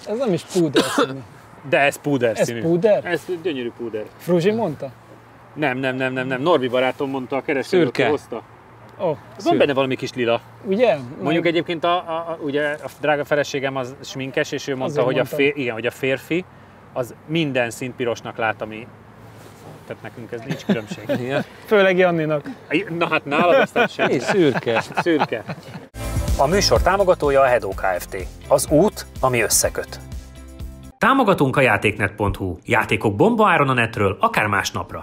Ez nem is púder színű. De ez púder színű. Ez púder? Ez gyönyörű púder. Fruzsi mondta? Nem. Norbi barátom mondta, a kereskedő, aki hozta. Oh, van benne valami kis lila. Ugye? Mondjuk egyébként ugye a drága feleségem az sminkes, és ő mondta, hogy hogy a férfi az minden szint pirosnak lát, ami... Tehát nekünk ez nincs különbség. Főleg Janninak. Na hát nálad aztán sem. Szürke. Szürke. A műsor támogatója a Hedó Kft. Az út, ami összeköt. Támogatunk a játéknet.hu. Játékok bombaáron a netről, akár másnapra.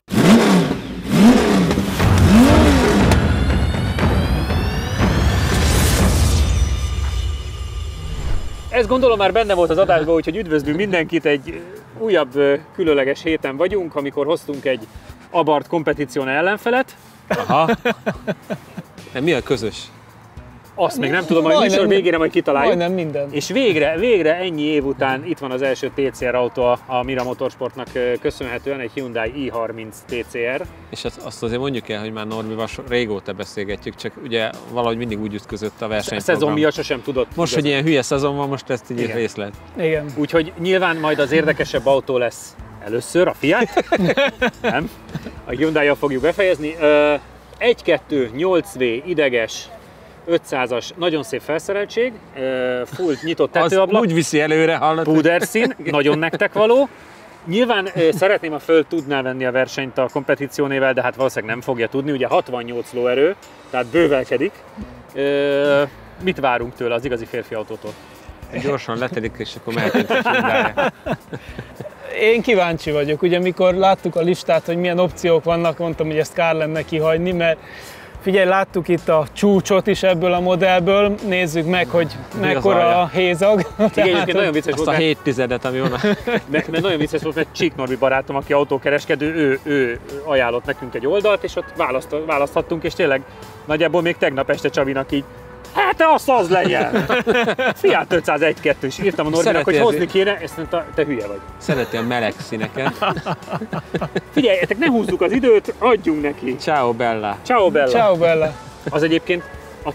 Ez gondolom már benne volt az adásban, úgyhogy üdvözlünk mindenkit, egy újabb különleges héten vagyunk, amikor hoztunk egy Abarth Competizione ellenfelet. Aha. De mi a közös? Azt még nem tudom, hogy műsor végére majd kitaláljuk. Majdnem minden. És végre ennyi év után itt van az első TCR autó a Mira Motorsportnak köszönhetően, egy Hyundai i30 TCR. És azt azért mondjuk el, hogy már Norbival régóta beszélgetjük, csak ugye valahogy mindig úgy ütközött a versenyprogram. Szezon miatt sosem tudott. Most, hogy ilyen hülye szezon van, most ezt így részlet. Igen. Úgyhogy nyilván majd az érdekesebb autó lesz először, a Fiat. Nem. A Hyundai-jal fogjuk befejezni. 1.2 8V ideges 500-as, nagyon szép felszereltség, full nyitott tetőablak. Úgy viszi előre, hallod? Púderszín, nagyon nektek való. Nyilván szeretném, ha föl tudná venni a versenyt a Competizione-vel, de hát valószínűleg nem fogja tudni. Ugye 68 lóerő, tehát bővelkedik. Mit várunk tőle az igazi férfi autótól? Gyorsan letelik, és akkor mehetünk a Hyundai-ra. Én kíváncsi vagyok. Ugye mikor láttuk a listát, hogy milyen opciók vannak, mondtam, hogy ezt kár lenne kihagyni, mert figyelj, láttuk itt a csúcsot is ebből a modellből, nézzük meg, hogy mekkora a hézag. Igen, nagyon vicces azt volt, a 7 tizedet, ami onnan. mert nagyon vicces volt, mert Csík Norbi barátom, aki autókereskedő, ő ajánlott nekünk egy oldalt, és ott választhattunk, és tényleg nagyjából még tegnap este Csabinak így, hát az legyen! Fiat 501 2 is írtam a Norbinak, hogy hozni kéne, és mondta, te hülye vagy. Szereti a meleg színeket. Figyeljetek, ne húzzuk az időt, adjunk neki. Ciao Bella. Ciao Bella. Ciao Bella. Az egyébként a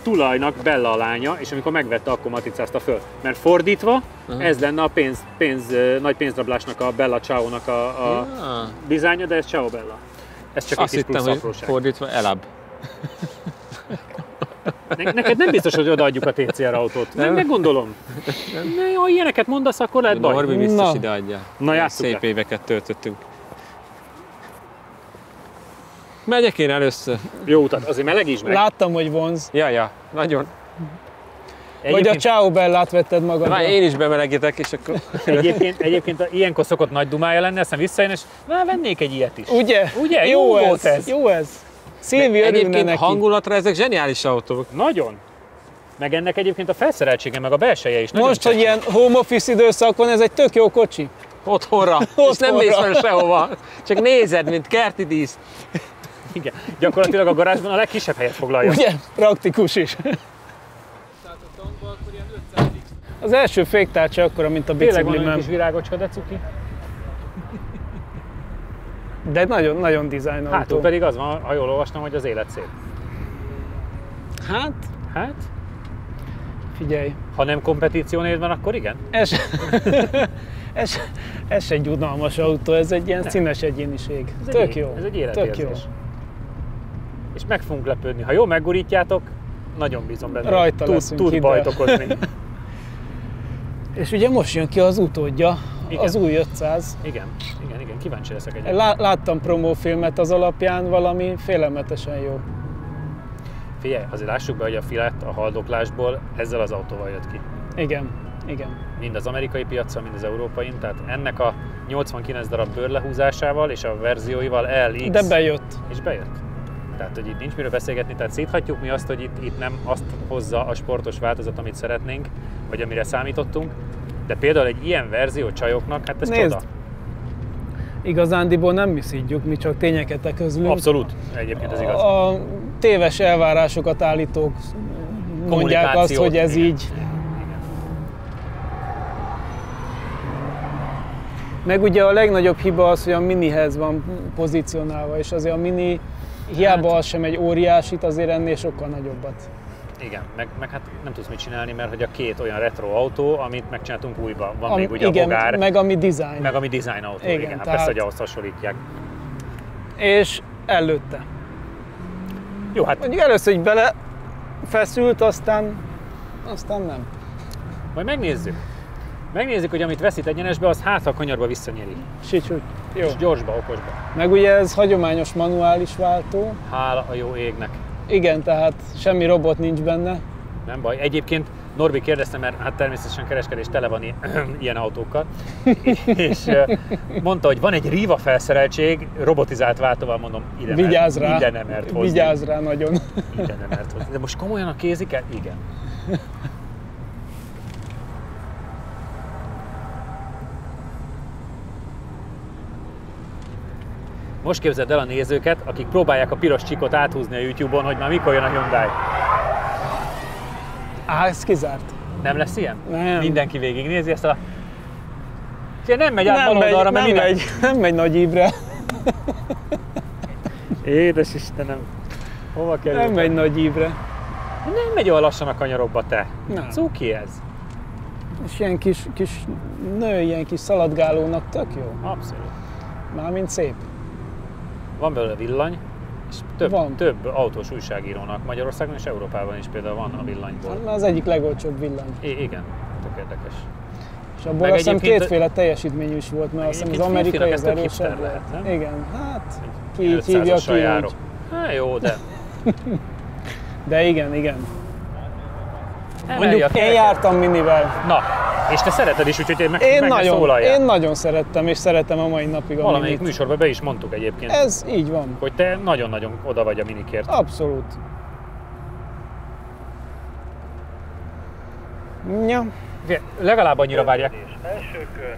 Bella a lánya, és amikor megvette, akkor matricázta föl. Mert fordítva, ez lenne a nagy pénzrablásnak, a Bella Ciao-nak a dizájnja, de ez Ciao Bella. Ez csak azt egy kis plusz apróság. Fordítva Elab. Neked nem biztos, hogy odaadjuk a TCR autót. Nem gondolom. Ha ilyeneket mondasz, akkor lehet baj. Norbi biztos ideadja. Na, szép éveket töltöttünk. Megyek én először. Jó utat, azért melegíts meg. Láttam, hogy vonz. Ja, nagyon. Vagy a Ciao Bellát vetted magadra. Na, én is bemelegítek, és akkor... Egyébként ilyenkor szokott nagy dumája lenni, aztán visszajön, és vennék egy ilyet is. Ugye? Jó volt ez. Jó ez. Szilvi örülne neki. Hangulatra ezek zseniális autók. Nagyon. Meg ennek egyébként a felszereltsége, meg a belseje is. Most, hogy ilyen home office időszak van, ez egy tök jó kocsi. Otthonra. És nem mész fel sehova. Csak nézed, mint kerti dísz. Igen. Gyakorlatilag a garázsban a legkisebb helyet foglalja. Ugye? Praktikus is. Az első féktárcsa akkora, mint a biciklimem. Tényleg van egy kis virágocska, de cuki. De nagyon design autó. Hátul pedig az van, ha jól olvastam, hogy az élet szép. Hát? Figyelj. Ha nem Competizione van, akkor igen? Ez egy unalmas autó, ez egy ilyen színes egyéniség. Tök jó. Ez egy életérzés. És meg fogunk lepődni. Ha jól meggurítjátok, nagyon bízom benne. Rajta leszünk. Tud bajt okozni. És ugye most jön ki az utódja, igen. Az új 500. Igen, kíváncsi leszek egyébként. Láttam promófilmet az alapján, valami félelmetesen jó. Figyelj, azért lássuk be, hogy a Fiat a haldoklásból ezzel az autóval jött ki. Igen. Mind az amerikai piacon, mind az európain, tehát ennek a 89 darab bőrlehúzásával és a verzióival LX. De bejött. És bejött. Tehát, hogy itt nincs miről beszélgetni, tehát széthatjuk mi azt, hogy itt nem azt hozza a sportos változat, amit szeretnénk, vagy amire számítottunk, de például egy ilyen verzió csajoknak, hát ez csoda. Igazándiból nem mi szidjuk, mi csak tényeket közlünk. Abszolút, egyébként ez igaz. A téves elvárásokat állítók mondják azt, hogy ez igen. Így. Meg ugye a legnagyobb hiba az, hogy a minihez van pozícionálva, és azért a mini hiába az sem egy óriásit, azért ennél sokkal nagyobbat. Igen, meg hát nem tudsz mit csinálni, mert hogy a két olyan retro autó, amit megcsináltunk újba. Van még ugye igen, a Bogár, meg ami design. meg ami design autó, igen. Hát persze, hogy ahhoz hasonlítják. És előtte. Jó, hát Mondjuk először így belefeszült, aztán nem. majd megnézzük. Megnézzük, hogy amit veszít egyenesbe, az hát a kanyarba visszanyeri. Sicsúgy. Jó. És gyorsba, okosba. Meg ugye ez hagyományos manuális váltó. Hála a jó égnek. Igen, tehát semmi robot nincs benne. Nem baj. Egyébként Norbi kérdezte, mert hát természetesen kereskedés tele van ilyen autókkal, és mondta, hogy van egy Riva felszereltség, robotizált váltóval, mondom, Vigyázz rá. ide nem mert hozni. Vigyázz rá nagyon. Ide nem mert hozni. De most komolyan a kéziket? Igen. Most képzeld el a nézőket, akik próbálják a piros csikot áthúzni a YouTube-on, hogy már mikor jön a Hyundai. Ez kizárt. Nem lesz ilyen? Nem. Mindenki végignézi ezt a... Nem megy át baloldalra, mert nem megy Nagy Ibre. Édes Istenem, hova kerül? Nem megy Nagy Ibre. Nem megy olyan lassan a kanyarokba, te. Nem. Cuki ez. És ilyen kis nő, ilyen kis szaladgálónak tök jó. Abszolút. Mármint szép. Van belőle villany, és Van. több autós újságírónak Magyarországon és Európában is például van a villanyból. Az egyik legolcsóbb villany. Igen, tök érdekes. És abból Meg azt hiszem egyébként- kétféle teljesítményű is volt, mert azt hiszem az Egyébként amerikai férfinak az ez tök erősebb hipster lehet. lehet, nem? Igen, hát ki így hívja, 500-assal ki járó. úgy. Hát jó, de... De igen. Emelj a Mondjuk én kereket. jártam minivel. Na, és te szereted is, úgyhogy meg ne szólaljál. Én nagyon szerettem, és szeretem a mai napig a Valamelyik minit. műsorban be is mondtuk egyébként, Ez így van. hogy te nagyon-nagyon oda vagy a minikért. Abszolút. Ja. Legalább annyira várják. Első kör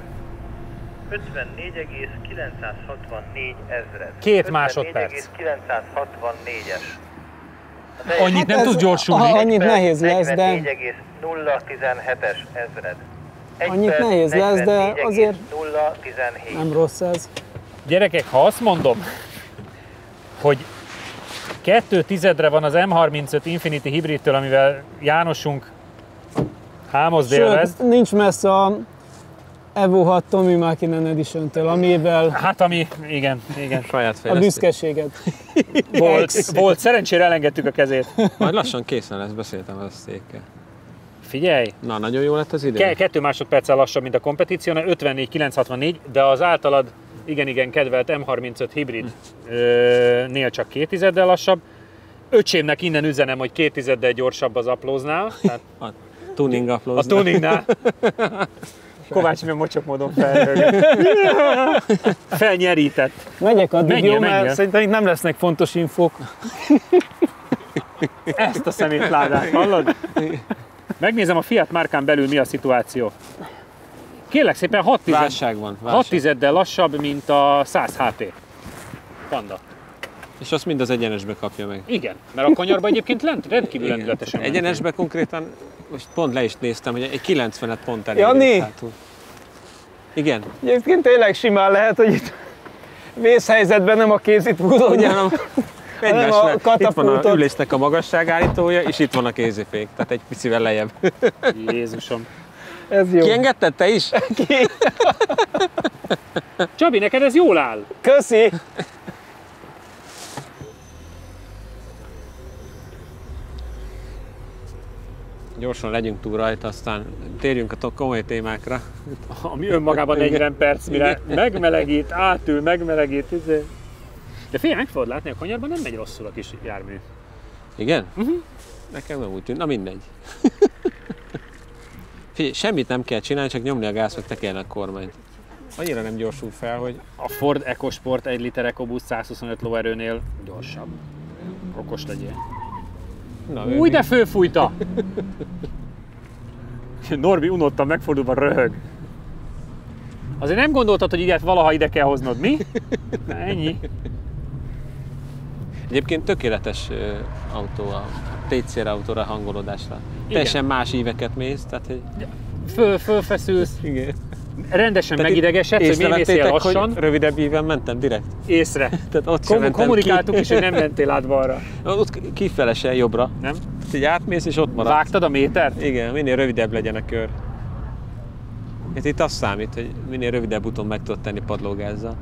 54,964 ezred. 2 másodperc. 54,964-es. Annyit nem tudsz gyorsulni. Annyit nehéz lesz, de 44,017-es ezred. Annyit nehéz lesz, de azért 017. nem rossz ez. Gyerekek, ha azt mondom, hogy 2/10 van az M35 Infiniti hibridtől, amivel Jánosunk hámoz élvez. Sőt, nincs messze a Evo 6 Tommy Mäkinen Edition-től, amivel Hát ami, igen. Saját a fejlesztés. büszkeséget. Volt, szerencsére elengedtük a kezét. Majd lassan készen lesz, beszéltem az székkel. Figyelj, Na, nagyon jó lett az idő. 2 másodperccel lassabb, mint a kompetíció, 54,964, de az általad igen kedvelt M35 hibridnél csak 2/10 lassabb. Öcsémnek innen üzenem, hogy 2/10 gyorsabb az Applóznál. Tehát A tuning a upload. tuningnál. Kovács milyen mocsok módon felnyerített. Megyek addig, Menjél, jó, mert menjél. szerintem itt nem lesznek fontos infók. Ezt a szemétládát, hallod? Megnézem a Fiat márkán belül mi a szituáció. Kérlek szépen 6 Válság van. Válság. tizeddel lassabb, mint a 100 HP. Panda. És azt mind az egyenesbe kapja meg. Igen, mert a kanyarban egyébként rendkívül Igen. lendületesen ment. Egyenesbe konkrétan, most pont le is néztem, hogy egy 90-et pont elég. Jani! Igen. Egyébként tényleg simán lehet, hogy itt vészhelyzetben nem a kézit húzod, Ugyan, egymás a mellett. Itt van a katapultot. ülésnek a magasságállítója, és itt van a kézifék, tehát egy picivel lejjebb. Jézusom. Ez jó. Kiengedted te is? Csabi, neked ez jól áll? Köszi! Gyorsan legyünk túl rajta, aztán térjünk a komoly témákra. Ami önmagában 40 perc, mire megmelegít, átül, megmelegít. De figyelj, meg fogod látni, a kanyarban nem megy rosszul a kis jármű. Igen? Nekem nem úgy tűnt, na mindegy. Figyelj, semmit nem kell csinálni, csak nyomni a gázt, vagy tekerni a kormányt. Annyira nem gyorsul fel, hogy A Ford EcoSport 1 liter EcoBoost 125 lóerőnél gyorsabb. Okos legyél. na, Új, de fölfújta! Norbi unottan megfordulva röhög. Azért nem gondoltad, hogy ilyet valaha ide kell hoznod, mi? Ennyi. Egyébként tökéletes autó a TCR autóra hangolódásra. Teljesen más íveket mész, tehát hogy... Fölfeszülsz, Igen. rendesen Tehát megidegesedsz, hogy miért mész ilyen lassan. hogy rövidebb íven mentem direkt? Észre. Tehát ott sem mentem Kommunikáltuk is, hogy nem mentél át balra. Ott kifelesen jobbra. Nem? Így átmész és ott maradsz. Vágtad a métert? Igen, minél rövidebb legyen a kör. Itt az számít, hogy minél rövidebb úton meg tudod tenni padlógázzal.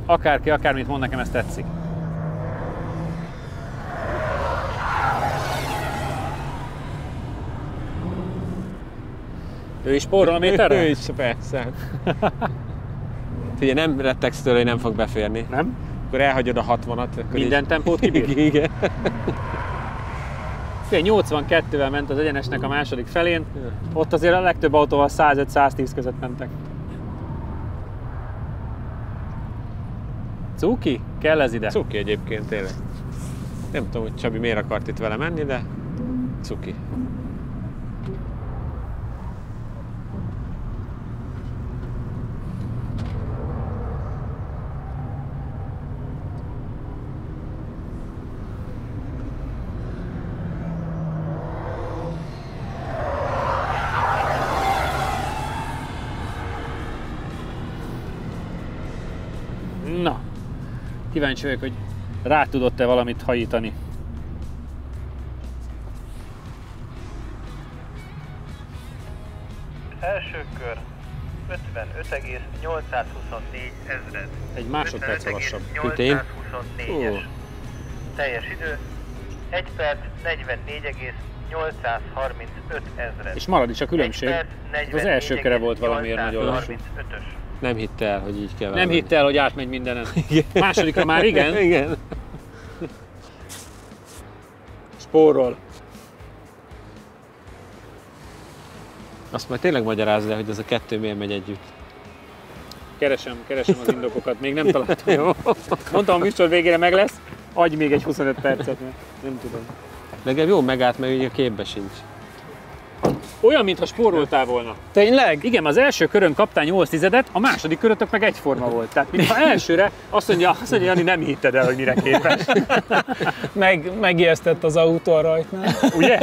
Akárki, akármit mond, nekem ez tetszik. Ő is spórol a méterre? Ő is, persze. Figyelj, nem rettegsz tőle, hogy nem fog beférni. Nem? Akkor elhagyod a 60-at. Akkor Minden tempót kibír? Igen. 82-vel ment az egyenesnek a második felén, ott azért a legtöbb autóval 105-110 között mentek. Cuki? Kell ez ide? Cuki egyébként tényleg. Nem tudom, hogy Csabi miért akart itt vele menni, de cuki. Na, kíváncsi vagyok, hogy rá tudott-e valamit hajítani. Első kör 55,824 ezred. Egy másodperc lassabb. 824-es. Teljes idő 1 perc 44,835 ezred. És marad is a különbség. 1 perc, Az első köre volt valamiért nagyon lassú. 835-ös. Nem hitte el, hogy így kell. Nem hitte el, hogy átmegy mindenen. Másodikra már igen. Igen. Spórol. Azt majd tényleg magyarázd le, hogy ez a kettő miért megy együtt. Keresem az indokokat, még nem találtam. Jó. Mondtam, a műsor végére meg lesz, adj még egy 25 percet, mert nem tudom. Legalább jó megállt, mert ugye a képbe sincs. Olyan, mintha spóroltál volna. Tényleg? Igen, az első körön kaptál 8 tizedet, a második körötök meg egyforma volt. Tehát mintha elsőre azt mondja, Jani, nem hitted el, hogy mire képes. Megijesztett az autó a rajtnál. Ugye?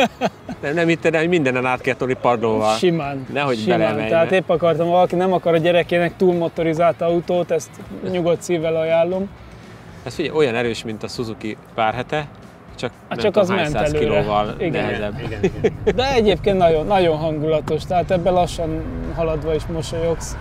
Nem hitted el, hogy mindenen át kell tolni padlóval. Simán. Nehogy simán. belemenj. Tehát épp akartam, valaki nem akar a gyerekének túlmotorizált autót, ezt nyugodt szívvel ajánlom. Ez figyelj, olyan erős, mint a Suzuki pár hete, csak nem csak tudom az hány ment száz előre. kilóval Igen. nehezebb. Igen. De egyébként nagyon, nagyon hangulatos, tehát ebben lassan haladva is mosolyogsz.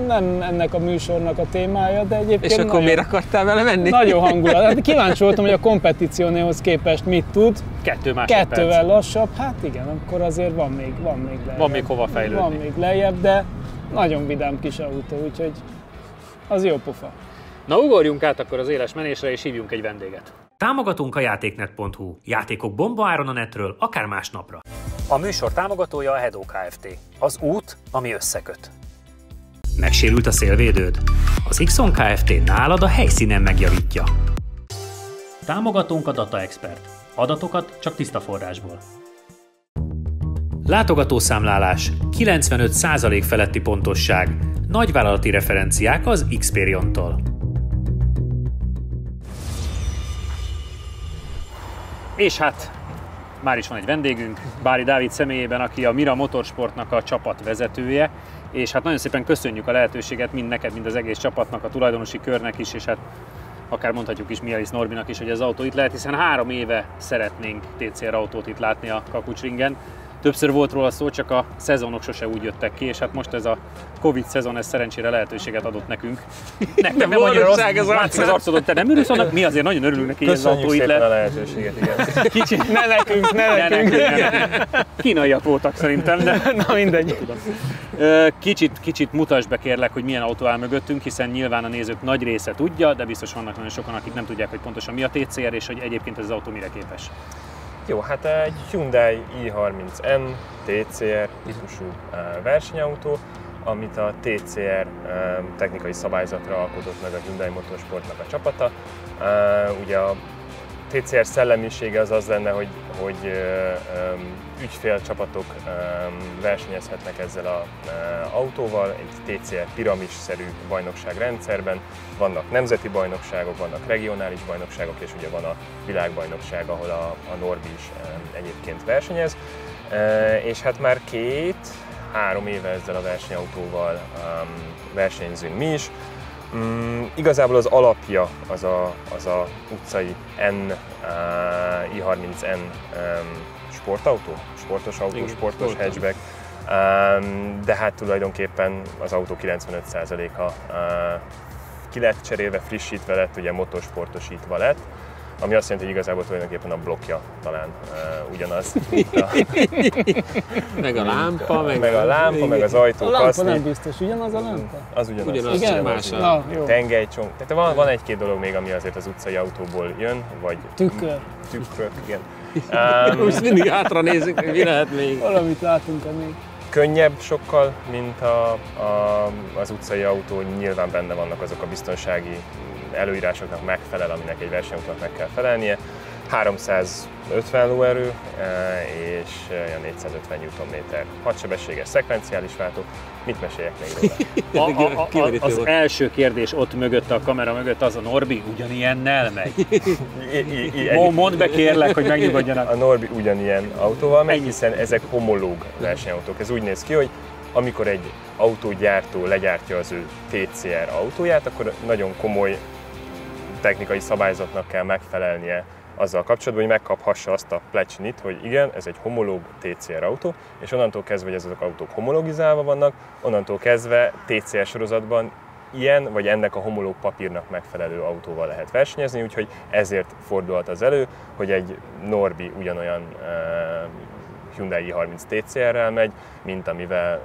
Nem ennek a műsornak a témája, de egyébként És akkor nagyon, miért akartál vele menni? nagyon hangulat. Hát kíváncsi voltam, hogy a kompetíciónéhoz képest mit tud. 2 másodperc. Kettővel lassabb, hát igen, akkor azért van még lejjebb. Van még hova fejlődni. Van még lejjebb, de nagyon vidám kis autó, úgyhogy az jó pofa. Na, ugorjunk át akkor az éles menésre, és hívjunk egy vendéget. Támogatunk a játéknet.hu. Játékok bombaáron a netről, akár másnapra. A műsor támogatója a Hedó Kft. Az út, ami összeköt. Megsérült a szélvédőd? Az Xon Kft. Nálad a helyszínen megjavítja. Támogatónk a Data Expert. Adatokat csak tiszta forrásból. Látogatószámlálás, 95% feletti pontosság, nagyvállalati referenciák az Xperion-tól. És hát már is van egy vendégünk, Bári Dávid személyében, aki a Mira Motorsportnak a csapatvezetője, és hát nagyon szépen köszönjük a lehetőséget mind neked, mind az egész csapatnak, a tulajdonosi körnek is, és hát akár mondhatjuk is Mihály Norbinak is, hogy az autó itt lehet, hiszen 3 éve szeretnénk TCR autót itt látni a Kakucsringen. Többször volt róla szó, csak a szezonok sose úgy jöttek ki, és hát most ez a Covid szezon, ez szerencsére lehetőséget adott nekünk. Nektek nem annyira rossz, látszik az arcodon, te nem örülsz annak? Mi azért nagyon örülünk neki, hogy ez az autó itt lehet. a lehetőséget, igen. Kicsit, Ne nekünk. Kínaiak voltak szerintem, de Na mindegy. Kicsit mutasd be kérlek, hogy milyen autó áll mögöttünk, hiszen nyilván a nézők nagy része tudja, de biztos vannak nagyon sokan, akik nem tudják, hogy pontosan mi a TCR, és hogy egyébként ez az autó mire képes. Jó, hát egy Hyundai i30N TCR típusú versenyautó, amit a TCR technikai szabályzatra alkotott meg a Hyundai Motorsportnak a csapata. Ugye a TCR szellemisége az lenne, hogy ügyfélcsapatok versenyezhetnek ezzel az autóval, egy TCR piramis-szerű bajnokságrendszerben. Vannak nemzeti bajnokságok, vannak regionális bajnokságok, és ugye van a világbajnokság, ahol a Norbi is egyébként versenyez. És hát már 2-3 éve ezzel a versenyautóval versenyzünk mi is. Igazából az alapja az a utcai i30N sportautó, sportos autó, sportos hatchback, de hát tulajdonképpen az autó 95%-a ki lett cserélve, frissítve lett, ugye motorsportosítva lett, ami azt jelenti, hogy igazából tulajdonképpen a blokkja talán ugyanaz. Meg a lámpa, meg az ajtó. A lámpa nem biztos, ugyanaz a lámpa? Az ugyanaz. Igen? Más. Tengelycsomag. Tehát van egy-két dolog még, ami azért az utcai autóból jön, vagy tükrök, igen. Most mindig hátra nézünk, hogy mi lehet még. Valamit látunk még. Könnyebb sokkal, mint az utcai autó, nyilván benne vannak azok a biztonsági előírásoknak megfelel, aminek egy versenyautónak meg kell felelnie. 350 lóerő és 450 Nm. 6 sebességes szekvenciális váltó. Mit meséljek még róla? Az első kérdés ott mögött, a kamera mögött az a Norbi ugyanilyennel megy. Mondd be kérlek, hogy megnyugodjanak. A Norbi ugyanilyen autóval megy, hiszen ezek homológ versenyautók. Ez úgy néz ki, hogy amikor egy autógyártó legyártja az ő TCR autóját, akkor nagyon komoly technikai szabályzatnak kell megfelelnie azzal kapcsolatban, hogy megkaphassa azt a plecsnit, hogy igen, ez egy homológ TCR autó, és onnantól kezdve, hogy ezek az autók homologizálva vannak, onnantól kezdve TCR sorozatban ilyen vagy ennek a homológ papírnak megfelelő autóval lehet versenyezni, úgyhogy ezért fordulhat az elő, hogy egy Norbi ugyanolyan Hyundai i30 TCR-rel megy, mint amivel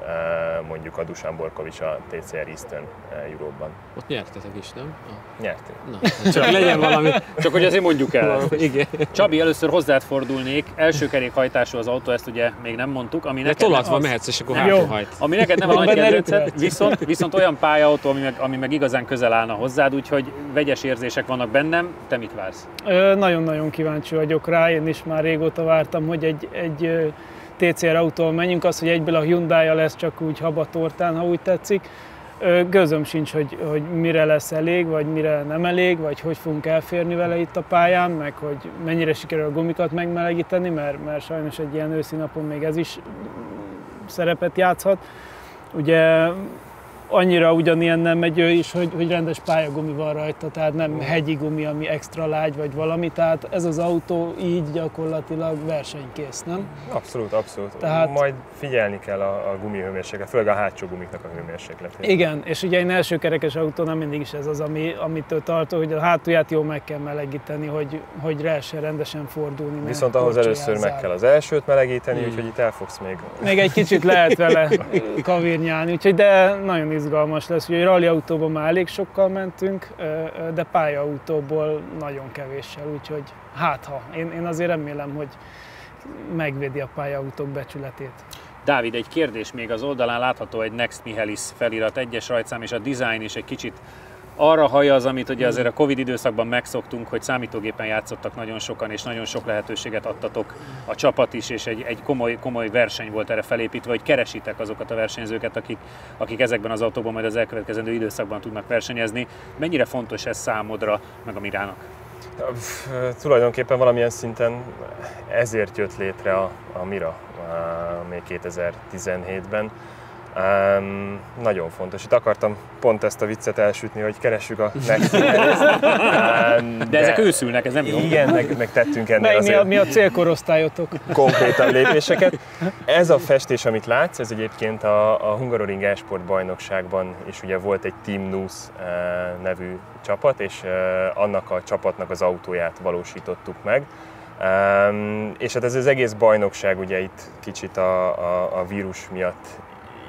mondjuk a Dusan Borkovics a TCR Eastern Europe-ban. Ott nyertetek is, nem? Nyertünk. Na, csak legyen valami. Csak hogy azért mondjuk el. Igen. Csabi, először hozzád fordulnék. Első kerékhajtású az autó, ezt ugye még nem mondtuk. Ami De neked tolatva mehetsz, és akkor hátrahajt. Ami neked nem a nagy kedvenced, viszont olyan pályautó, ami meg igazán közel állna hozzád, úgyhogy vegyes érzések vannak bennem. Te mit vársz? Nagyon-nagyon kíváncsi vagyok rá, én is már régóta vártam, hogy egy TCR autóval menjünk, az, hogy egyből a Hyundai lesz csak úgy habatortán, ha úgy tetszik. Gőzöm sincs, hogy mire lesz elég, vagy mire nem elég, vagy hogy fogunk elférni vele itt a pályán, meg hogy mennyire sikerül a gumikat megmelegíteni, mert sajnos egy ilyen őszi napon még ez is szerepet játszhat. Ugye annyira ugyanilyen nem megy ő is, hogy rendes pályagumi van rajta, tehát nem hegyi gumi, ami extra lágy vagy valami, tehát ez az autó így gyakorlatilag versenykész, nem? Abszolút. Tehát... Majd figyelni kell a gumihőmérséklet, főleg a hátsó gumiknak a hőmérsékletét. Igen, és ugye egy elsőkerekes autónál mindig is ez az, amitől tartó, hogy a hátulját jól meg kell melegíteni, hogy lehessen rendesen fordulni. Viszont ahhoz először meg kell az elsőt melegíteni, úgyhogy itt el fogsz még egy kicsit lehet vele kavirnyálni, úgyhogy de nagyon izgalmas lesz. Ugye rally autóban már elég sokkal mentünk, de pályaautóból nagyon kevéssel, úgyhogy én azért remélem, hogy megvédi a pályaautók becsületét. Dávid, egy kérdés még, az oldalán látható egy Next Michelis felirat, egyes rajtszám, és a design is egy kicsit arra hajaz, amit ugye azért a Covid időszakban megszoktunk, hogy számítógépen játszottak nagyon sokan, és nagyon sok lehetőséget adtatok a csapat is, és egy komoly verseny volt erre felépítve, hogy keresitek azokat a versenyzőket, akik ezekben az autókban majd az elkövetkezendő időszakban tudnak versenyezni. Mennyire fontos ez számodra, meg a Mirának? Tulajdonképpen valamilyen szinten ezért jött létre a Mira még 2017-ben. Nagyon fontos. Itt akartam pont ezt a viccet elsütni, hogy keressük a Next Michelis-t. De ezek őszülnek, ez nem jó. Igen, meg tettünk ennél azért mi a célkorosztályotok? Konkrétabb lépéseket. Ez a festés, amit látsz, ez egyébként a Hungaroring e-sport bajnokságban is ugye volt egy Team Nus nevű csapat, és annak a csapatnak az autóját valósítottuk meg. És hát ez az egész bajnokság ugye itt kicsit a vírus miatt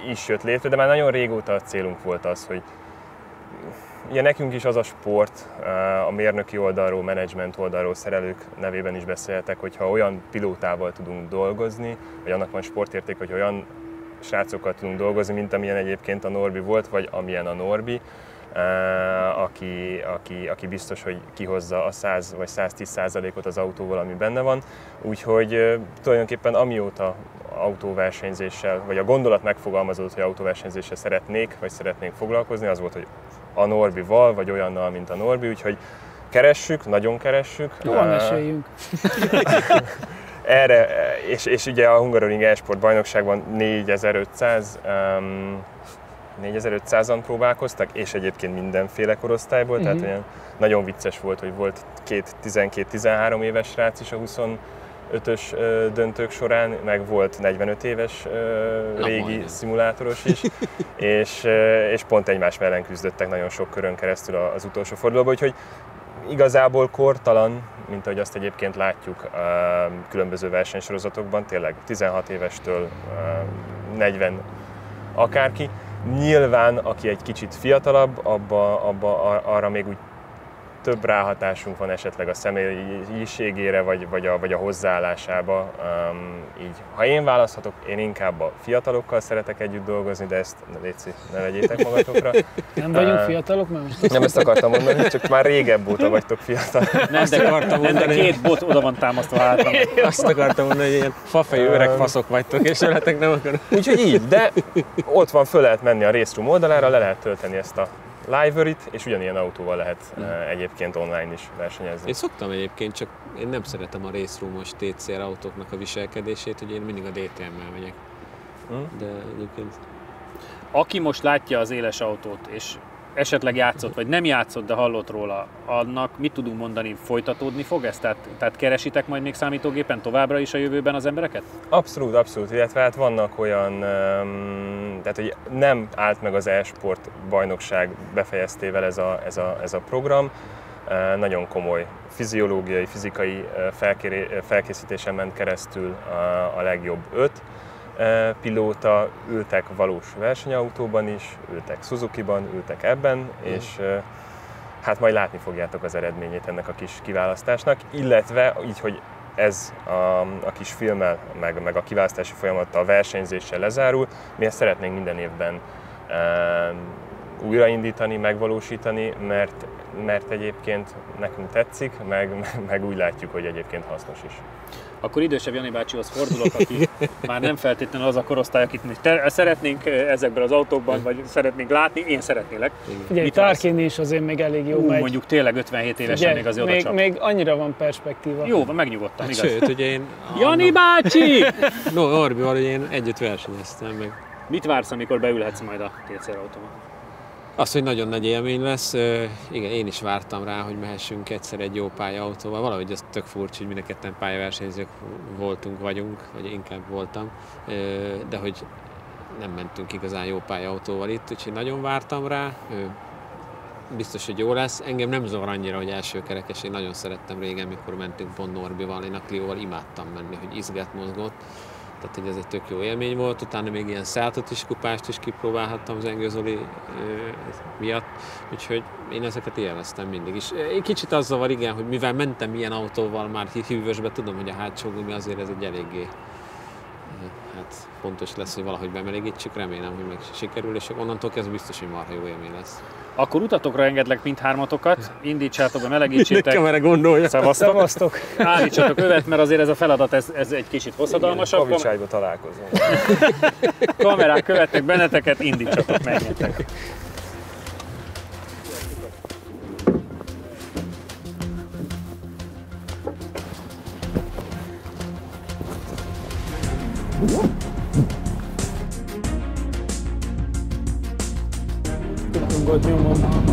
is jött létre, de már nagyon régóta a célunk volt az, hogy ugye nekünk is az a sport, a mérnöki oldalról, menedzsment oldalról, szerelők nevében is beszéltek, hogyha olyan pilótával tudunk dolgozni, vagy annak van sportérték, hogy olyan srácokkal tudunk dolgozni, mint amilyen egyébként a Norbi volt, vagy amilyen a Norbi, aki biztos, hogy kihozza a 100 vagy 110%-ot az autóval, ami benne van. Úgyhogy tulajdonképpen amióta autóversenyzéssel, vagy a gondolat megfogalmazódott, hogy autóversenyzéssel szeretnénk foglalkozni, az volt, hogy a Norbival, vagy olyannal, mint a Norbi, úgyhogy keressük, nagyon keressük. Jól meséljünk. Erre, és ugye a Hungaroring e-sport bajnokságban 4500-an próbálkoztak, és egyébként mindenféle korosztályból, tehát olyan nagyon vicces volt, hogy volt 12-13 éves srác is a 25-ös döntők során, meg volt 45 éves régi szimulátoros is, és pont egymás ellen küzdöttek nagyon sok körön keresztül az utolsó fordulóban, úgyhogy igazából kortalan, mint ahogy azt egyébként látjuk különböző versenysorozatokban, tényleg 16 évestől 40 akárki. Nyilván, aki egy kicsit fiatalabb, arra még úgy több ráhatásunk van esetleg a személyiségére, vagy a hozzáállásába. Így, ha én választhatok, én inkább a fiatalokkal szeretek együtt dolgozni, de ezt léci, ne vegyétek magatokra. Nem vagyunk fiatalok, mert most nem ezt akartam mondani, csak már régebb óta vagytok fiatal. Nem, de két bot oda van támasztva hátra. Azt akartam mondani, hogy ilyen fafejű öreg faszok vagytok, és veletek nem akarok. Úgyhogy így, de ott van, föl lehet menni a Race Room oldalára, le lehet tölteni ezt a livery-t, és ugyanilyen autóval lehet egyébként online is versenyezni. Én szoktam egyébként, csak én nem szeretem a Race Room-os TCR autóknak a viselkedését, hogy én mindig a DTM-mel megyek. De egyébként... Aki most látja az éles autót, és esetleg játszott, vagy nem játszott, de hallott róla, annak mit tudunk mondani, folytatódni fog ez? Tehát keresitek majd még számítógépen továbbra is a jövőben az embereket? Abszolút, abszolút, illetve hát vannak olyan, tehát hogy nem állt meg az e-sport bajnokság befejeztével ez a program, nagyon komoly fiziológiai, fizikai felkészítésen ment keresztül a legjobb 5 pilóta, ültek valós versenyautóban is, ültek Suzuki-ban, ültek ebben, és hát majd látni fogjátok az eredményét ennek a kis kiválasztásnak, illetve így, hogy ez a kis filmmel, meg a kiválasztási folyamattal, a versenyzéssel lezárul, mi ezt szeretnénk minden évben újraindítani, megvalósítani, mert egyébként nekünk tetszik, meg úgy látjuk, hogy egyébként hasznos is. Akkor idősebb Jani bácsihoz fordulok, aki már nem feltétlenül az a korosztály, akit mi szeretnénk ezekben az autókban, vagy szeretnénk látni, én szeretnélek. Figyelj, Tarkin is azért még elég jó megy. Mondjuk tényleg 57 évesen még azért oda csap. Még annyira van perspektíva. Jó, megnyugodtan, hát igaz? Sőt, ugye én... Jani bácsi! Norbival, hogy én együtt versenyeztem meg. Mit vársz, amikor beülhetsz majd a TCR autóba? Az, hogy nagyon nagy élmény lesz. Igen, én is vártam rá, hogy mehessünk egyszer egy jó pályaautóval. Valahogy ez tök furcsa, hogy mind a ketten pályaversenyzők vagyunk, vagy inkább voltam. De hogy nem mentünk igazán jó pályaautóval itt, úgyhogy nagyon vártam rá. Biztos, hogy jó lesz. Engem nem zavar annyira, hogy első kerekes. Én nagyon szerettem régen, mikor mentünk pont Norbival, én a Clióval imádtam menni, hogy izgat, mozgott. Tehát, hogy ez egy tök jó élmény volt. Utána még ilyen Seatot is, kupást is kipróbálhattam Zengő Zoli miatt. Úgyhogy én ezeket élveztem mindig is. Egy kicsit az zavar, igen, hogy mivel mentem ilyen autóval már hűvösbe, tudom, hogy a hátsó gumi azért ez egy eléggé fontos lesz, hogy valahogy bemelegítsük. Remélem, hogy meg sikerül, és onnantól kezdve biztos, hogy marha jó élmény lesz. Akkor utatokra engedlek mindhármatokat, indítsátok be, melegítsétek. Kamera gondolja. Szevasztok. Állítsatok övet, mert azért ez a feladat ez egy kicsit hosszadalmasabb. Kavicságyba találkozunk. Kamerák követnek benneteket, indítsatok, menjetek. Tudtunk nyomom.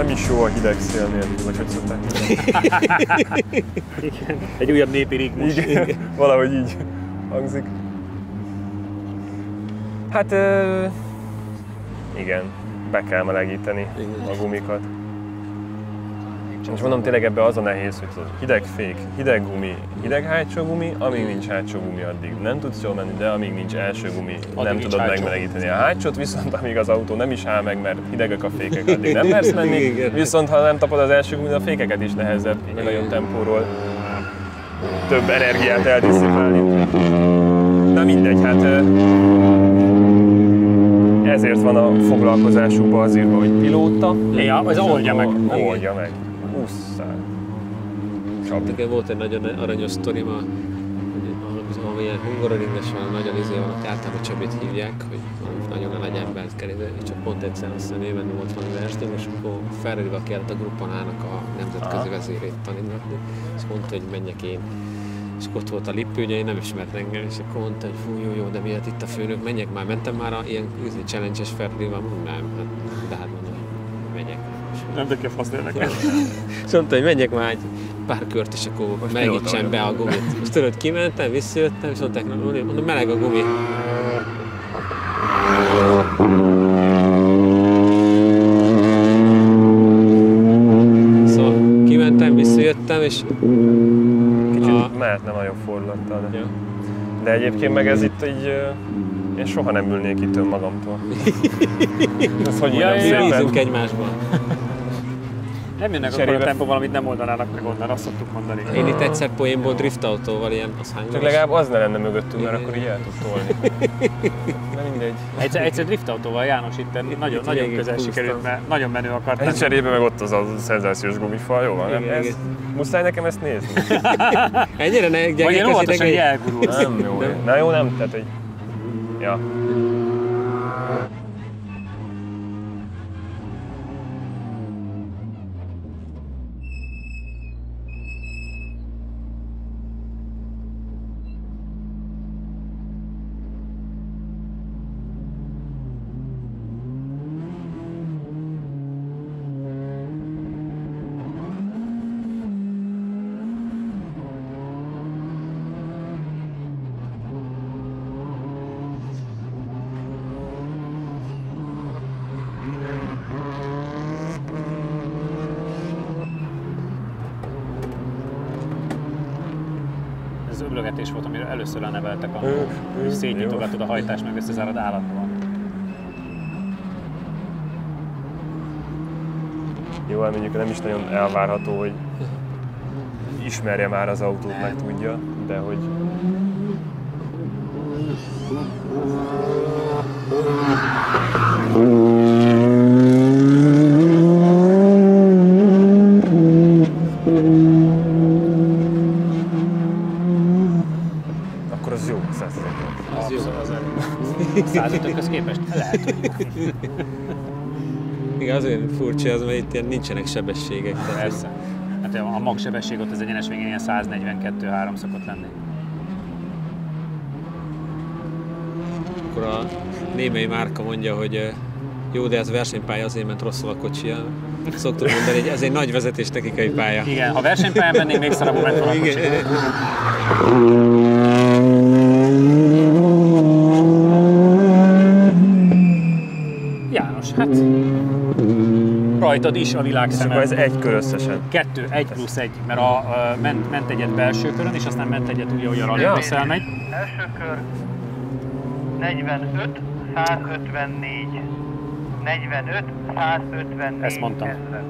Nem is jó a hideg szél nélkül, vagy hogy szokták mondani. Igen. Egy újabb népi ritmus. Igen, valahogy így hangzik. Hát igen, be kell melegíteni a gumikat. És mondom, tényleg ebben az a nehéz, hogy hideg fék, hideg gumi, hideg hátsó gumi, amíg nincs hátsó gumi, addig nem tudsz jól menni, de amíg nincs első gumi, addig nem tudod megmelegíteni a hátsót, viszont amíg az autó nem is áll meg, mert hidegek a fékek, addig nem mersz menni, viszont ha nem tapad az első gumi, a fékeket is nehezebb, mert nagyon tempóról több energiát eldiszipálni. Na mindegy, hát ezért van a foglalkozásukban az írva, hogy pilóta. Ja, ez oldja meg. Oldja meg. 20-szál. Nekem volt egy nagyon aranyos sztorim, amilyen hungaroringes van, nagyon van, ott általában Csabit hívják, hogy nagyon a nagy embert kell ide, és csak pont egyszer azt hiszem éven volt valami verseny, és akkor felrülve kellett a gruppanának a nemzetközi vezérét tanítani, és mondta, hogy menjek én. És ott volt a Lippő, ugye én nem ismert engem, és akkor mondta, hogy fú, jó, de miért itt a főnök, menjek már, mentem már a ilyen challenge-es felrülve, nem, de hát mondom, megyek. Nem tudja faszni nekem. És mondta, hogy menjek már egy pár kört, és akkor melegítsem be a gumit. És tudod, kimentem, visszajöttem, és mondták, mondom, meleg a gumi. Szóval kimentem, visszajöttem, és mert nem nagyon fordulattál, de egyébként meg ez itt így, én soha nem ülnék itt önmagamtól. Ez hogy mondjam szépen? Bízunk egymásban. Nem jönnek akkor a tempóval, amit nem oldanának meg onnan, azt szoktuk mondani. Én itt egyszer poénból driftautóval ilyen, az hányos. Csak legalább az ne lenne mögöttünk, mert akkor így el tud tolni. De mindegy. Egyszer driftautóval János itt nagyon közel sikerült, mert nagyon menő akart. Ez cserébe meg ott az a szenzációs gumifal, jó van? Muszáj nekem ezt nézni. Ennyire ne gyengék az óvatosan, hogy elgurulsz. Nem jó. Na jó, nem, tehát hogy... Ja. Öblögetés volt, amire először leneveltek annól, hogy szétnyitogatod a hajtást, meg összezárad állatban. Jó, mondjuk nem is nagyon elvárható, hogy ismerje már az autót, meg tudja, de hogy... Akkor az jó, 118. Az jó, az 105-höz képest lehet, hogy igen, azért furcsa az, mert itt ilyen nincsenek sebességek. Persze. Hát a magsebesség ott az egyenes végén ilyen 142-3 szokott lenni. Akkor a némely márka mondja, hogy jó, de ez versenypálya, azért ment rosszul a kocsia. Szoktuk mondani, hogy ez egy nagy vezetéstechnikai pálya. Igen, ha versenypályán mennénk, még szarabbul ment volna a kocsia. János, hát rajtad is a világ szeme. Akkor ez egy kör összesen. 1+1, mert ment egyet belső körön, és aztán ment egyet úgy, ahogy a rallycross elmegy. Első kör 45, 154. 45, 154. Ezt mondtam. Ezred.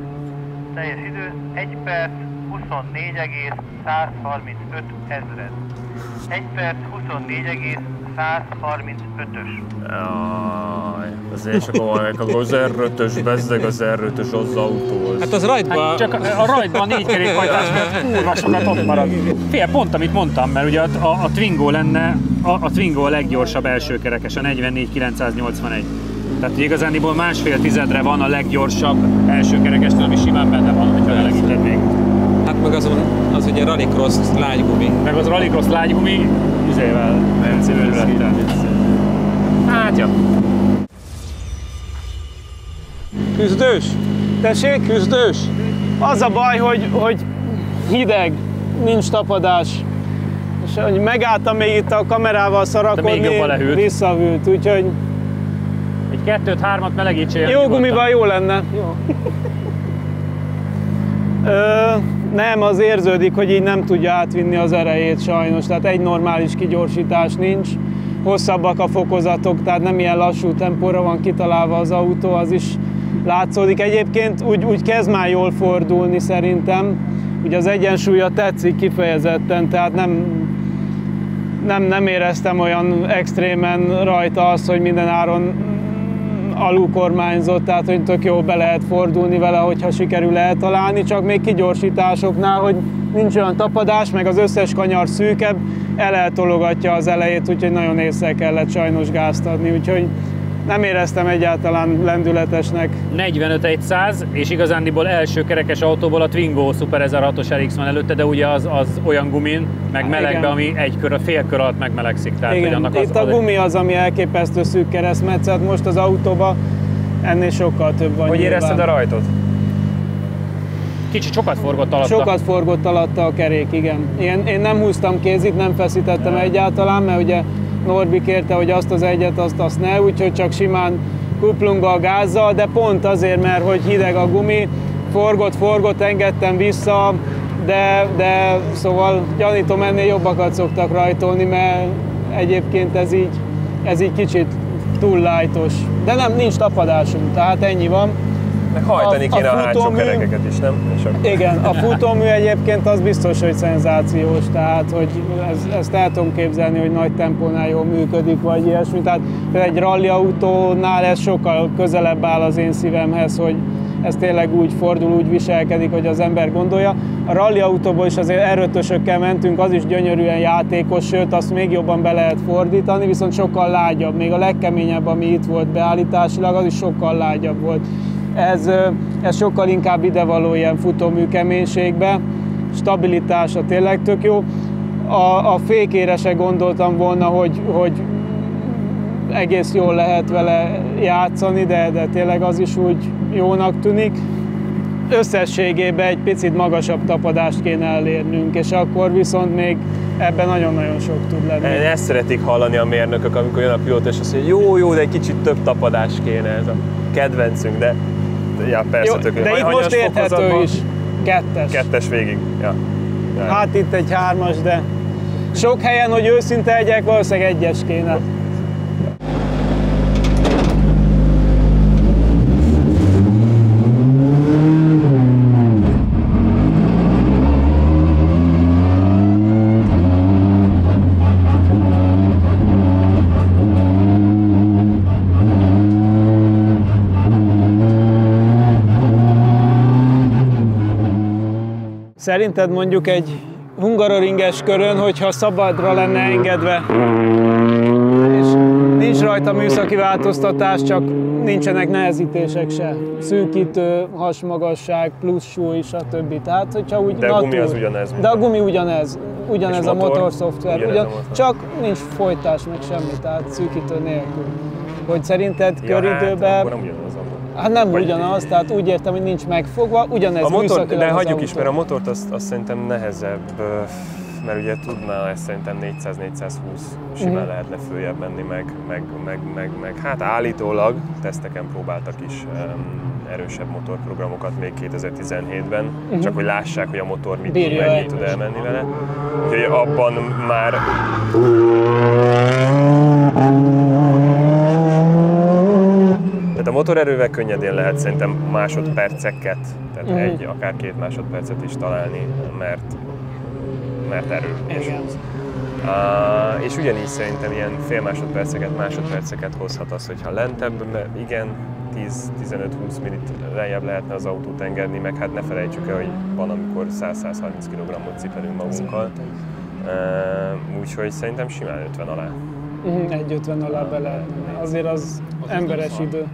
Teljes idő 1 perc, 24,135 ezred. 1 perc, 24,135-ös. Jaj, azért csak az R5-ös, bezzeg az R5-ös az autóhoz. Hát az rajtban... Hát csak a rajtban 4 kerékhajtás, mert kurva sokat ott marad. Fél pont, amit mondtam, mert ugye a Twingo lenne, a Twingo a leggyorsabb elsőkerekes, a 44.981. Tehát igazániból másfél tizedre van a leggyorsabb elsőkerekestől, ami simán benne van, hogyha elegíted még. Hát meg az ugye rallycross lágygumi. Meg az rallycross lágygumi, üzével, őrülettel. Hát ja. Küzdős! Tessék, küzdős? Az a baj, hogy hideg, nincs tapadás. És hogy megálltam még itt a kamerával szarakodni, visszahűlt, úgyhogy... Egy 2-3-at melegítsél. Jó gumival jó lenne. Jó. Nem, az érződik, hogy így nem tudja átvinni az erejét sajnos, tehát egy normális kigyorsítás nincs. Hosszabbak a fokozatok, tehát nem ilyen lassú tempóra van kitalálva az autó, az is látszódik. Egyébként úgy kezd már jól fordulni szerintem. Ugye az egyensúlya tetszik kifejezetten, tehát nem éreztem olyan extrémen rajta azt, hogy minden áron alulkormányzott, tehát hogy tök jó be lehet fordulni vele, hogyha sikerül eltalálni, csak még kigyorsításoknál, hogy nincs olyan tapadás, meg az összes kanyar szűkebb, eltologatja az elejét, úgyhogy nagyon észre kellett sajnos gázt adni, úgyhogy nem éreztem egyáltalán lendületesnek. 45-100, és igazándiból első kerekes autóból a Twingo Super 1006-os RX van előtte, de ugye az olyan gumin, meg melegbe, ami fél kör alatt megmelegszik. Tehát, igen, hogy annak itt a gumi az, ami elképesztő szűk keresztmetszet, most az autóban ennél sokkal több van. Hogy érezted a rajtot? Kicsit sokat forgott alatta. Sokat forgott alatta a kerék, igen. Én nem húztam kézit, nem feszítettem egyáltalán, mert ugye Norbi kérte, hogy azt az egyet, azt ne, úgyhogy csak simán kuplunggal, gázzal, de pont azért, mert hogy hideg a gumi, forgott, engedtem vissza, de szóval gyanítom, ennél jobbakat szoktak rajtolni, mert egyébként ez így kicsit túl lightos. De nincs tapadásunk, tehát ennyi van. Meg hajtani kéne a hátsó kerekeket is, nem? Igen, a futómű egyébként az biztos, hogy szenzációs, tehát hogy ezt el tudom képzelni, hogy nagy tempónál jól működik, vagy ilyesmi. Tehát egy rally autónál ez sokkal közelebb áll az én szívemhez, hogy ez tényleg úgy fordul, úgy viselkedik, hogy az ember gondolja. A rally autóból is azért R5-ösökkel mentünk, az is gyönyörűen játékos, sőt azt még jobban be lehet fordítani, viszont sokkal lágyabb. Még a legkeményebb, ami itt volt beállításilag, az is sokkal lágyabb volt. Ez sokkal inkább idevaló ilyen futómű keménységbe, stabilitása tényleg tök jó. A fékére se gondoltam volna, hogy egész jól lehet vele játszani, de tényleg az is úgy jónak tűnik. Összességében egy picit magasabb tapadást kéne elérnünk, és akkor viszont még ebben nagyon-nagyon sok tud lenni. Ezt szeretik hallani a mérnökök, amikor jön a pilóta, és azt mondja, jó, de egy kicsit több tapadás kéne, ez a kedvencünk, de ja, persze, jó, de itt most érthető is. Kettes végig. Ja. Hát itt egy 3-as, de sok helyen, hogy őszinte legyek, valószínűleg 1-es kéne. Szerinted mondjuk egy hungaroringes körön, hogyha szabadra lenne engedve, és nincs rajta műszaki változtatás, csak nincsenek nehezítések se. Szűkítő, hasmagasság, plusz súly, stb. Tehát, hogyha úgy de a gumi az ugyanez. De a gumi ugyanez a motorszoftver. Csak nincs folytás, meg semmi, tehát szűkítő nélkül. Hogy szerinted köridőben... Hát, akkor nem ugyanaz. Hát nem ugyanaz, tehát úgy értem, hogy nincs megfogva, ugyanez a motor, műszakilag de az hagyjuk autó. is, mert a motort azt szerintem nehezebb, mert ugye tudná ezt szerintem 400-420 simán lehetne följebb menni, meg hát állítólag teszteken próbáltak is erősebb motorprogramokat még 2017-ben, csak hogy lássák, hogy a motor mennyit tud elmenni vele. Úgyhogy abban már tehát a motorerővel könnyedén lehet szerintem másodperceket, tehát akár 2 másodpercet is találni, mert erő. És ugyanígy szerintem ilyen fél másodperceket hozhat az, hogyha lentebb, igen, 10-15-20 minit lejjebb lehetne az autót engedni, meg hát ne felejtsük el, hogy van, amikor 100-130 kg-ot cipelünk magunkkal. Úgyhogy szerintem simán 50 alá. 1.50 alá be lehetne. Azért az emberes idő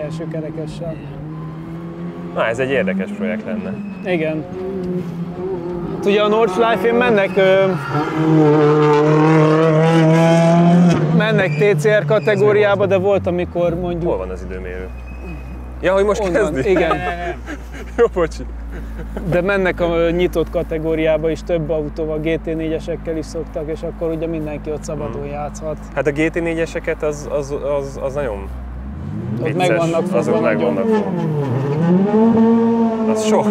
első kerekessel. Na, ez egy érdekes projekt lenne. Igen. Ugye a Nordschleife-én mennek TCR kategóriába, de volt, amikor mondjuk... Hol van az időmérő? Ja, hogy most Onnan, kezdi? igen. Jó, bocsi. De mennek a nyitott kategóriába is több autóval, GT4-esekkel is szoktak, és akkor ugye mindenki ott szabadon játszhat. Hát a GT4-eseket az nagyon Ott vicces. meg vannak fogva Azok meg nagyon. vannak fogva. Az sok.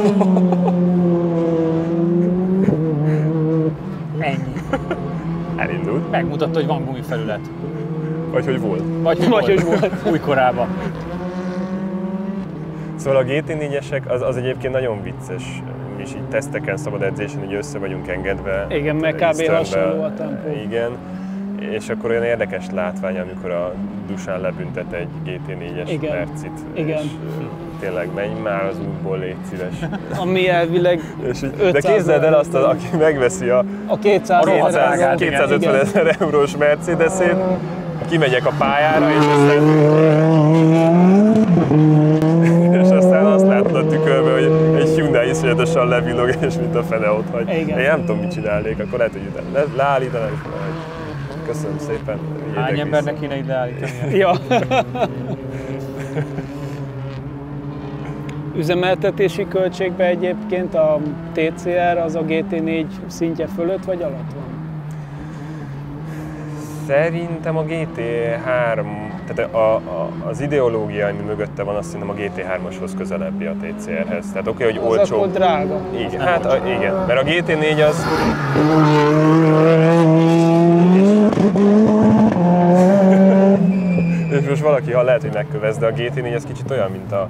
Ennyi. Elindult. Megmutatta, hogy van gumifelület. Vagy hogy volt. Vagy hogy volt. Újkorában. Szóval a GT4-esek az egyébként nagyon vicces. Mi is így teszteken, szabad edzésen így össze vagyunk engedve. Igen, meg kb. Easternbe. Hasonló a tempó. Igen. És akkor olyan érdekes látvány, amikor a Dusan lebüntet egy GT4-es Igen. Mercit. Igen. És tényleg menj már az útból, légy szíves. Ami elvileg És így, 500 de képzeld el azt, aki megveszi a a 200 rohadzágát, 250 000 eurós Mercedesét, kimegyek a pályára, és aztán azt látod a tükörbe, hogy egy Hyundai iszonyatosan levillog, és mint a fene ott hagy. Igen. Én nem tudom, mit csinálnék, akkor lehet, hogy leállítanám, és mondom, hogy köszönöm szépen. Hány vigyétek embernek vissza. kéne ide állítani? Ja. Üzemeltetési költségben egyébként a TCR az a GT4 szintje fölött vagy alatt van? Szerintem a GT3, tehát az ideológia, ami mögötte van, azt szerintem a GT3-ashoz közelebbi a TCR-hez. Tehát oké, hogy Az olcsó. akkor drága. Igen, hát igen, mert a GT4 az... És most valaki, ha lehet, hogy megkövesz, de a GT4 az kicsit olyan, mint a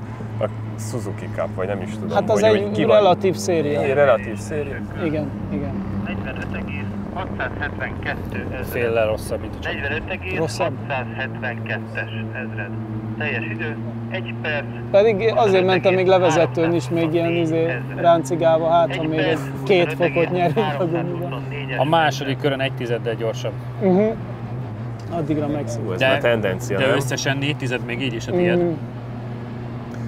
Suzuki Cup, vagy nem is tudom. Hát az hogy egy ki van. relatív széria. Egy relatív széria. Igen, igen. 45,672 ezred. Féllel rosszabb, mint a csak. 45,672-es ezred. Teljes idő 1 perc. Pedig azért mentem még levezetőn is még ilyen ráncigálva, hát ha 1 még perc, egy 2 fokot nyerünk a gumiba. 324-es. A második körön 1/10-del gyorsabb. Addigra megszűnt. Ez már tendencia, de nem? összesen 4/10 még így is a tiéd.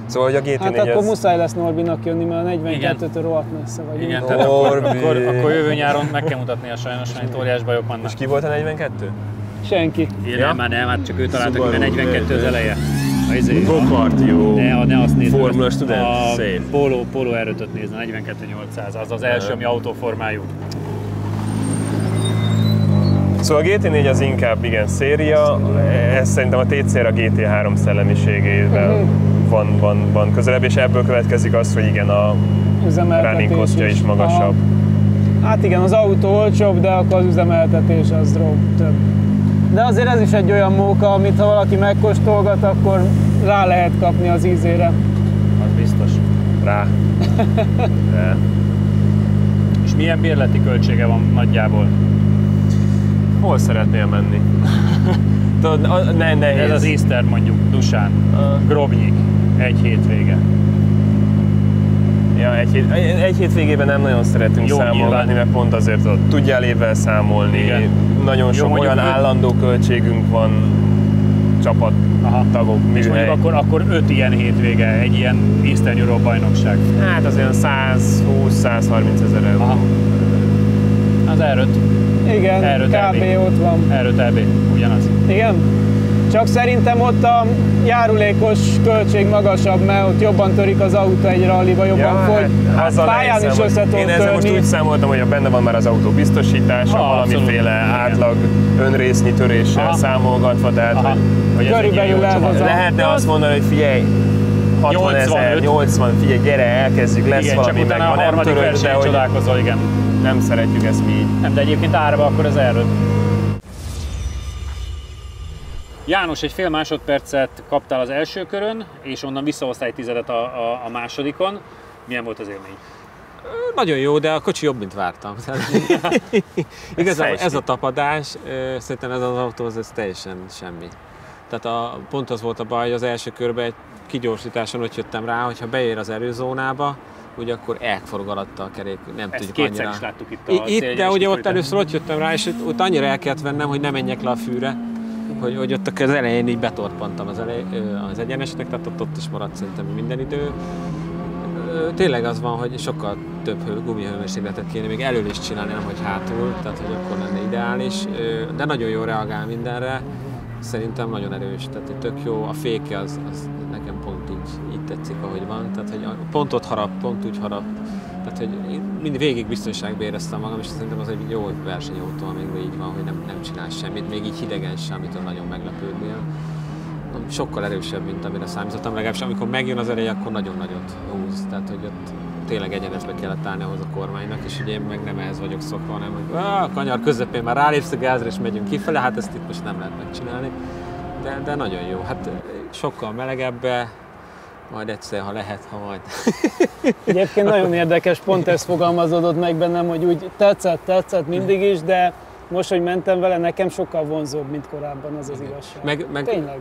Szóval, hogy a GT4 Hát akkor az... muszáj lesz Norbinak jönni, mert a 42-től rohadt messze vagyunk. Igen, tehát akkor Norbi. jövő nyáron meg kell mutatnia sajnos, hogy itt óriás bajok vannak. És ki volt a 42? Senki. Igen, nem, hát csak ő találta ki, mert 42 az eleje. Gokart, jó. Ne azt nézd. Formula Student, a szép. Polo R5-öt nézd, a 42800, az az első, ami autóformájú. Szóval a GT4 az inkább igen széria, ez szerintem a TCR a GT3 szellemiségével van közelebb, és ebből következik az, hogy igen, a running costja is magasabb. Hát igen, az autó olcsóbb, de akkor az üzemeltetés az több. De azért ez is egy olyan móka, amit ha valaki megkóstolgat, akkor rá lehet kapni az ízére. Az biztos. Rá. De. És milyen bérleti költsége van nagyjából? Hol szeretnél menni? Tudod, nehéz. Ez az Easter mondjuk, Dusan, Grobnyik, egy hétvége. Ja, egy hétvégében nem nagyon szeretünk Jó, számolni, nyilván. mert pont azért tudjál évvel számolni. Igen. Nagyon sok mondjuk olyan állandó költségünk van, csapattagok, És műhely. mondjuk akkor 5 ilyen hétvége, egy ilyen Eastern Europe bajnokság. Hát az olyan 120-130 ezer euró. Aha. Az R5. Igen, Erről kb. LB. Ott van. R5 LB, ugyanaz. Igen? Csak szerintem ott a járulékos költség magasabb, mert ott jobban törik az autó egy ralliba, jobban fogy. azzal Pályán nehéz is össze számolni. tud Én ezzel most törni. úgy számoltam, hogy benne van már az autó biztosítása, valamiféle átlag önrésznyi töréssel számolgatva, tehát Hogy ez egy ilyen jó Körülbelül ez csomag. az a- lehetne azt mondani, hogy figyelj, 60 000, 85. 80, figyelj, gyere, elkezdjük, lesz Igen, csak valami, meg utána ha a nem harmadik töröd, de versenyen hogy csodálkozol, igen. nem szeretjük ezt mi így. Nem, de egyébként árba akkor az R5. János, egy fél másodpercet kaptál az első körön, és onnan visszahoztál egy tizedet a másodikon. Milyen volt az élmény? Nagyon jó, de a kocsi jobb, mint vártam. Igazából ez a tapadás, szerintem ez az autó, ez teljesen semmi. Tehát pont az volt a baj, hogy az első körben egy kigyorsításon ott jöttem rá, hogyha beér az előzónába, ugye akkor elforog alatta a kerék, nem Ezt tudjuk kétszer annyira. is láttuk itt a Itt, de ugye ott először ott jöttem rá, és ott annyira el kellett vennem, hogy ne menjek le a fűre, hogy ott az elején így betorpantam az egyenesnek, tehát ott is maradt szerintem minden idő. Tényleg az van, hogy sokkal több gumihőmérsékletet kéne még elől is csinálni, nem hogy hátul, tehát hogy akkor lenne ideális, de nagyon jól reagál mindenre, szerintem nagyon erős, tehát tök jó, a féke az nekem pont így tetszik, ahogy van. Tehát, hogy pont ott harap, pont úgy harap. Tehát, hogy én mindig végig biztonságban éreztem magam, és szerintem az egy jó versenyautó, amikor így van, hogy nem csinál semmit, még így hidegen sem, amitől nagyon meglepődnél. Sokkal erősebb, mint amire számítottam, legalábbis amikor megjön az ereje, akkor nagyon nagyot húz. Tehát, hogy ott tényleg egyenesbe kellett állni ahhoz a kormánynak, és ugye én meg nem ehhez vagyok szokva, hanem hogy a kanyar közepén már rálépsz a gázra, és megyünk kifele, hát ezt itt most nem lehet megcsinálni. De nagyon jó. Hát sokkal melegebb, majd egyszer, ha lehet, ha majd. Egyébként nagyon érdekes, pont ez fogalmazódott meg bennem, hogy úgy tetszett mindig is, de most, hogy mentem vele, nekem sokkal vonzóbb, mint korábban, az az igazság. Tényleg.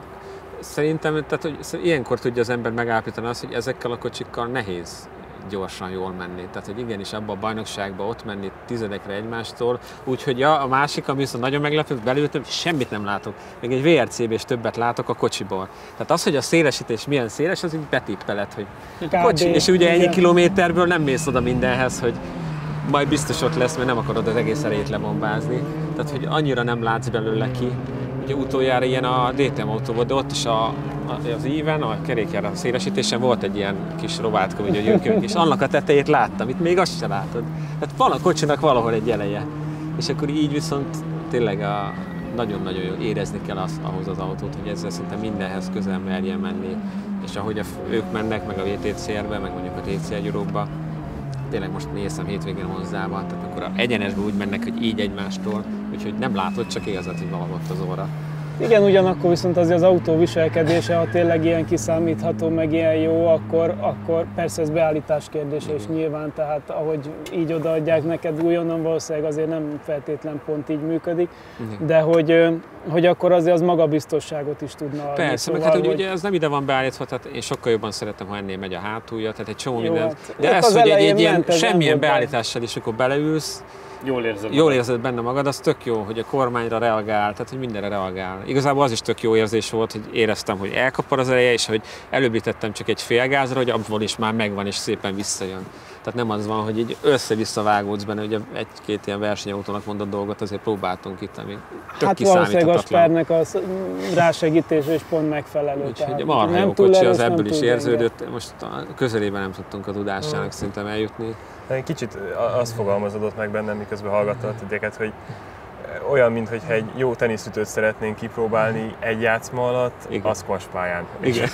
Szerintem, tehát, hogy ilyenkor tudja az ember megállapítani azt, hogy ezekkel a kocsikkal nehéz gyorsan jól menni. Tehát, hogy igenis abba a bajnokságba ott menni tizedekre egymástól, úgyhogy a másik, ami viszont nagyon meglepő, belültem, semmit nem látok. Még egy VRCB és többet látok a kocsiból. Tehát az, hogy a szélesítés milyen széles, az így betippeled, hogy kocsi. És ugye ennyi kilométerből nem mész oda mindenhez, hogy majd biztos ott lesz, mert nem akarod az egész erejét lebombázni. Tehát, hogy annyira nem látsz belőle ki. Ugye utoljára ilyen a DTM autó volt, de ott is az íven, a kerékjár a szélesítésen volt egy ilyen kis rovátka, hogy jövünk, és annak a tetejét láttam, itt még azt se látod. Tehát van a kocsinak valahol egy eleje. És akkor így viszont tényleg nagyon-nagyon jól érezni kell ahhoz az autót, hogy ezzel szinte mindenhez közel merjen menni. És ahogy ők mennek, meg a VTCR-be, meg mondjuk a TCR Europe-ba, tényleg most néztem hétvégén hozzába, tehát akkor egyenesben úgy mennek, hogy így egymástól, úgyhogy nem látod, csak érzed, hogy valahol az óra. Igen, ugyanakkor viszont azért az autó viselkedése, ha tényleg ilyen kiszámítható, meg ilyen jó, akkor persze ez beállítás kérdése is nyilván, tehát ahogy így odaadják neked újonnan, valószínűleg azért nem feltétlen pont így működik, de hogy akkor azért az magabiztosságot is tudna adni. Persze, szóval, meg hát ugye ez nem ide van beállítva, tehát én sokkal jobban szeretem, ha ennél megy a hátulja, tehát egy csomó minden. Hát, de ez, hogy egy ilyen semmilyen beállítással is, akkor beleülsz, jól érzed benne magad, az tök jó, hogy a kormányra reagál, tehát hogy mindenre reagál. Igazából az is tök jó érzés volt, hogy éreztem, hogy elkapar az ereje, és hogy előbb tettem csak egy fél gázra, hogy abból is már megvan, és szépen visszajön. Tehát nem az van, hogy így össze-vissza vágódsz benne, ugye egy-két ilyen versenyautónak mondott dolgot azért próbáltunk itt, ami tök kiszámíthatatlan. Hát valószínűleg a Spernek a rásegítés is pont megfelelő. Úgyhogy marha jó kocsi, az ebből is érződött, most közelében nem tudtunk a tudásának szintem eljutni. Kicsit azt fogalmazódott meg bennem, miközben hallgattam titeket, hogy olyan, mintha egy jó teniszütőt szeretnénk kipróbálni egy játszma alatt, a squash pályán. Igen.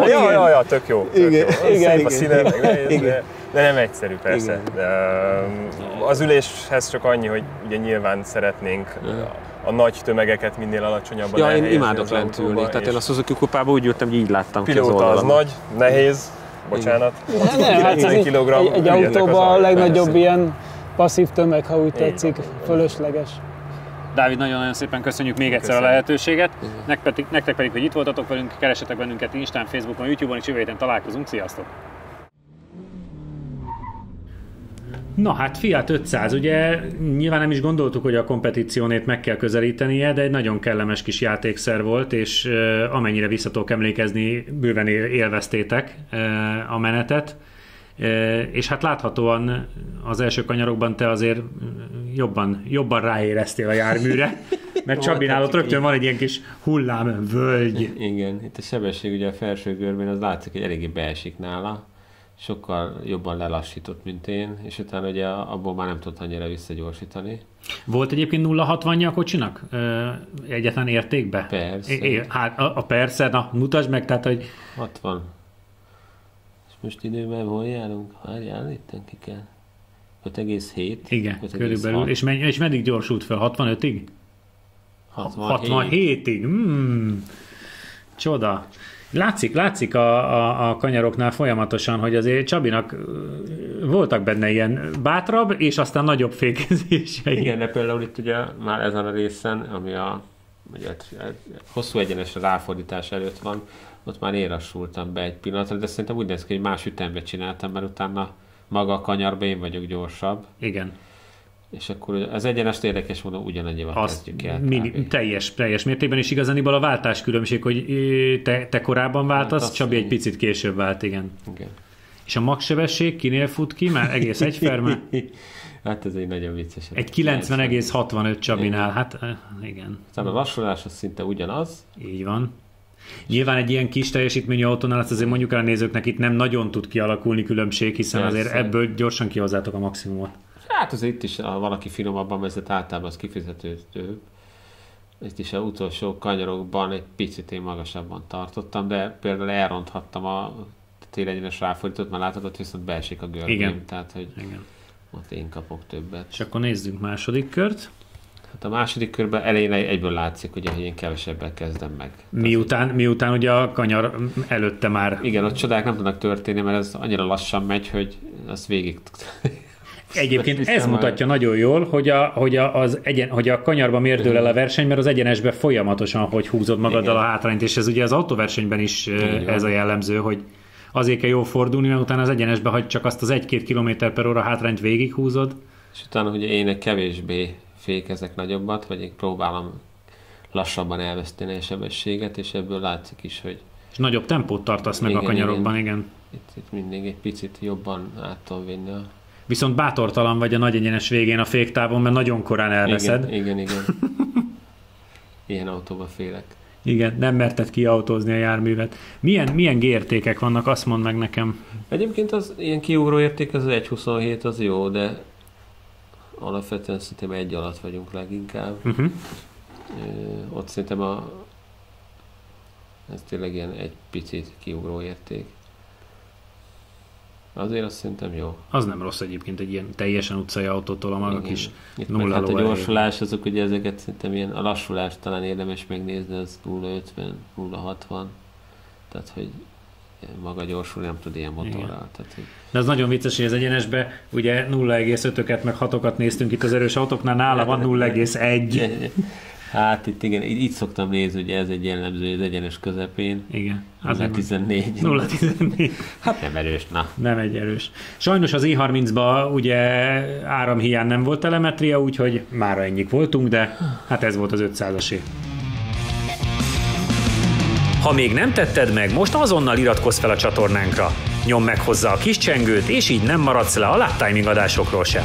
Ja, tök jó. Szép a színe, meg nehéz, de nem egyszerű persze. Az üléshez csak annyi, hogy ugye nyilván szeretnénk a nagy tömegeket minél alacsonyabban elhelyezni. Én imádok lent ülni, tehát én a Suzuki kupában úgy ültem, hogy így láttam ki az pilóta oldalon. az nagy, nehéz, bocsánat, 90 kg. Egy autóban a legnagyobb ilyen passzív tömeg, ha úgy tetszik, fölösleges. Dávid, nagyon-nagyon szépen köszönjük még egyszer a lehetőséget. Nektek pedig, hogy itt voltatok velünk, keressetek bennünket Instán, Facebookon, YouTube-on, és jövő héten találkozunk. Sziasztok! Na hát Fiat 500, ugye nyilván nem is gondoltuk, hogy a kompetíciónét meg kell közelítenie, de egy nagyon kellemes kis játékszer volt, és amennyire vissza tudok emlékezni, bőven élveztétek a menetet. És hát láthatóan az első kanyarokban te azért jobban ráéreztél a járműre, mert Csabinál ott rögtön van egy ilyen kis hullámvölgy. Igen, itt a sebesség ugye a felső görbén az látszik, hogy eléggé beesik nála, sokkal jobban lelassított, mint én, és utána ugye abból már nem tudott annyira visszagyorsítani. Volt egyébként 0-60-ja a kocsinak? Egyetlen értékbe? Persze. Hát persze, na mutasd meg, tehát hogy... 60. És most időben hol járunk? Várjál, itten ki kell. 5,7. Igen, 5,6. körülbelül. És meddig gyorsult fel? 65-ig? 67-ig? Csoda. Látszik a kanyaroknál folyamatosan, hogy azért Csabinak voltak benne ilyen bátrabb, és aztán nagyobb fékezései. Igen, de például itt ugye már ezen a részen, ami a hosszú egyenes ráfordítás előtt van, ott már érassultam be egy pillanatra, de szerintem úgy néz ki, hogy más ütembe csináltam, mert utána maga a kanyarba én vagyok gyorsabb. Igen. És akkor az egyenest érdekes módon ugyanannyival kezdjük el. Teljes mértékben, és igazániból a váltás különbség, hogy te korábban váltasz, hát Csabi egy picit később vált, igen. És a max sebesség kinél fut ki? Már egész egyferme? Hát ez egy nagyon vicces. Egy 90,65 Csabinál, hát igen. Aztán a lassulás az szinte ugyanaz. Így van. Nyilván egy ilyen kis teljesítményű autónál azt azért mondjuk el a nézőknek, itt nem nagyon tud kialakulni különbség, hiszen Persze. azért ebből gyorsan kihozzátok a maximumot. Hát azért itt is, ha valaki finomabban vezet, általában az kifizető. Itt is az utolsó kanyarokban egy picit én magasabban tartottam, de például elronthattam a télegyenes ráfordítót, mert láthatod, viszont beesik a görbém. Igen. Tehát, hogy Igen. ott én kapok többet. És akkor nézzünk második kört. Hát a második körben elején egyből látszik, ugye, hogy én kevesebbel kezdem meg. Miután ugye a kanyar előtte már... Igen, ott csodák nem tudnak történni, mert ez annyira lassan megy, hogy azt végig... Egyébként ez mutatja nagyon jól, hogy a kanyarba mérdől el a verseny, mert az egyenesbe folyamatosan hogy húzod magaddal a hátrányt, és ez ugye az autóversenyben is ez a jellemző, hogy azért kell jól fordulni, mert utána az egyenesbe, hogy csak azt az 1-2 km/h hátrányt végighúzod. És utána ugye én kevésbé fékezek nagyobbat, vagy én próbálom lassabban elveszteni a sebességet, és ebből látszik is, hogy... És nagyobb tempót tartasz meg a kanyarokban, igen. Itt mindig egy picit jobban át tudom vinni a... Viszont bátortalan vagy a nagy egyenes végén a féktávon, mert nagyon korán elveszed. Igen. Ilyen autóba félek. Igen, nem merted kiautózni a járművet. Milyen G-értékek vannak, azt mondd meg nekem. Egyébként az ilyen kiugró érték, az 1.27 az jó, de alapvetően szerintem 1 alatt vagyunk leginkább. Ott szerintem ez tényleg ilyen egy picit kiugró érték. Azért azt szerintem jó. Az nem rossz egyébként egy ilyen teljesen utcai autótól a maga kis nulla hát a gyorsulás, azok ugye ezeket szerintem ilyen, a lassulás talán érdemes megnézni, az 0.50, 0.60. Tehát, hogy maga gyorsul nem tud ilyen motorral. Tehát, hogy... De az nagyon vicces, hogy az egyenesbe ugye 0,5-öket meg 6-okat néztünk itt az erős autóknál, nála van 0,1. Hát itt igen, így szoktam nézni, ugye ez egy jellemző, az egyenes közepén. Igen. 0,14. 0,14. Hát nem erős, na. Nem egy erős. Sajnos az i30-ban ugye áramhiány nem volt telemetria, úgyhogy mára ennyik voltunk, de hát ez volt az 500-asé. Ha még nem tetted meg, most azonnal iratkozz fel a csatornánkra. Nyomd meg hozzá a kis csengőt, és így nem maradsz le a Lap Timing adásokról sem.